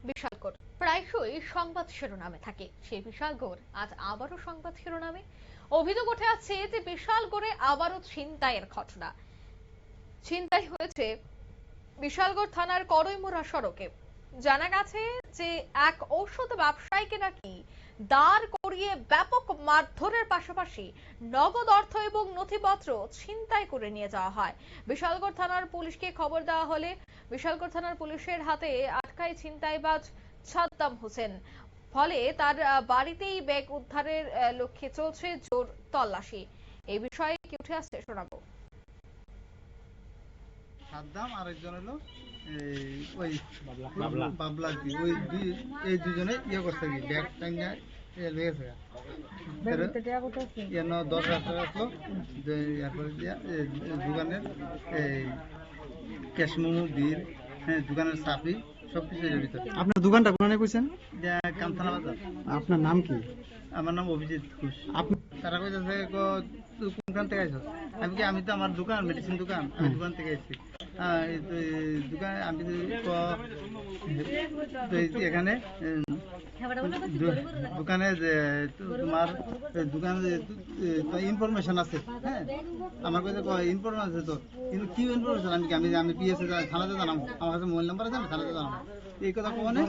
বিশালগড় প্রায়শই সংবাদ শিরোনামে থাকে। সেই বিশালগড় আজ আবারও সংবাদ শিরোনামে। অভিযোগ উঠে আসছে যে বিশালগড়ে আবারও ছিনতাইয়ের ঘটনা। ছিনতাই হয়েছে বিশালগড় থানার করইমুড়া সড়কে। জানা গেছে যে এক ঔষধ ব্যবসায়ীকে নাকি দাঁড় করিয়ে ব্যাপক মারধরের পাশাপাশি নগদ অর্থ এবং নথিপত্র ছিনতাই করে নিয়ে যাওয়া হয়। বিশালগড় থানার পুলিশকে খবর দেওয়া হলে বিশালগড় থানার পুলিশের হাতে আটকায় ছিনতাইবাজ সাদ্দাম হোসেন। ফলে তার বাড়িতেই ব্যাগ উদ্ধারের লক্ষ্যে চলছে জোর তল্লাশি। এই বিষয়ে কি উঠে আসছে শোনাবো। সাদ্দাম আর একজন হলো ওই বাবলা ওই এই দুজনে করছে কি ব্যাগ টাইনা লেগেছে 10,000 টাকা আসলো এরপরে দিয়া দোকানের ক্যাশমোমো বিল, দোকানের চাবি সবকিছু এর ভিতরে। আপনার দোকানটা কোনে কইছেন? কামথানা বাজার। আপনার নাম কি? আমার নাম অভিজিৎ ঘোষ। তারা কইতেছে তুই কোনখান থেকে আইছ? আমি তো আমার দোকান মেডিসিন দোকান, আমি দোকান থেকে আইছি। দোকানে আমি এখানে দোকানে তোমার দোকানে ইনফরমেশন আছে। হ্যাঁ, আমার কাছে ইনফরমেশন আছে তো, কিন্তু কি ইনফরমেশন আমি পিএসএ থানাতে জানাবো, আমার কাছে মোবাইল নাম্বার আছে, আমি থানাতে জানাবো। এই কথা কনে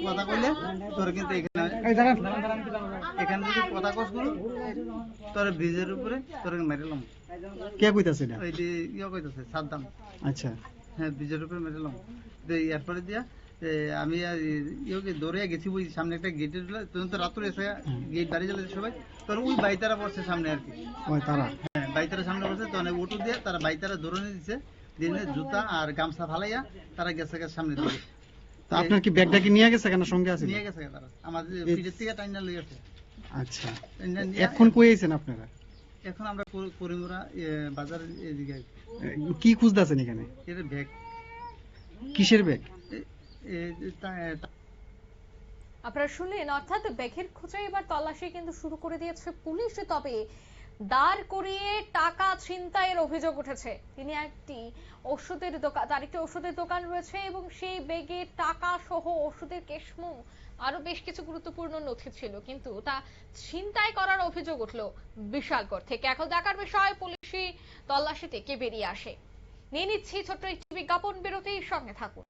কথা কইলে তোর কিন্তু এখানে যদি কথা কস করো তোর ব্রিজের উপরে তোর মেরেলাম। কে কইতাছে না? ওই যে কইতাছে সাদ্দাম। আচ্ছা, হ্যাঁ, ব্রিজের উপরে মেরেলাম। এরপরে দিয়া আমি দৌড়ে গেছি ওই সামনে একটা গেটের, তখন তো রাত্রে এসে গেট বাড়ি জ্বালাছে সবাই, তোর ওই বাইতারা পড়ছে সামনে আর কি। তারা হ্যাঁ, বাইতারা সামনে পড়ছে, তখন ওটু দিয়ে তারা বাইতারা ধরে দিচ্ছে, দিনে জুতা আর গামছা ফালাইয়া তারা গেছে সামনে দিকে। আপনার কি ব্যাগটা কি নিয়ে গেছে কেন? সঙ্গে আছে? নিয়ে গেছে তারা, আমাদের পিঠের থেকে টাইনা লই গেছে। আচ্ছা, এখন কই আইছেন আপনারা? এখন আমরা করিমুড়া বাজারের এদিকে। কি খুঁজতেছেন এখানে? এটা ব্যাগ। কিসের ব্যাগ? আপনারা শুনলেন, অর্থাৎ ব্যাগের খোঁজে এবার তল্লাশি কিন্তু শুরু করে দিয়েছে পুলিশ। তবে দাঁড় করিয়ে টাকা ছিনতাইয়ের অভিযোগ উঠেছে। তিনি একটি ওষুধের দোকান, তার একটি ওষুধের দোকান রয়েছে এবং সেই ব্যাগে টাকা সহ ওষুধের কেশমু আরো বেশ কিছু গুরুত্বপূর্ণ নথি ছিল, কিন্তু তা ছিনতাই করার অভিযোগ উঠলো বিশালগড় থেকে। এখন দেখার বিষয় পুলিশি তল্লাশিতে কে বেরিয়ে আসে। নিয়ে নিচ্ছি ছোট্ট একটি বিজ্ঞাপন বিরতির সঙ্গে থাকুন।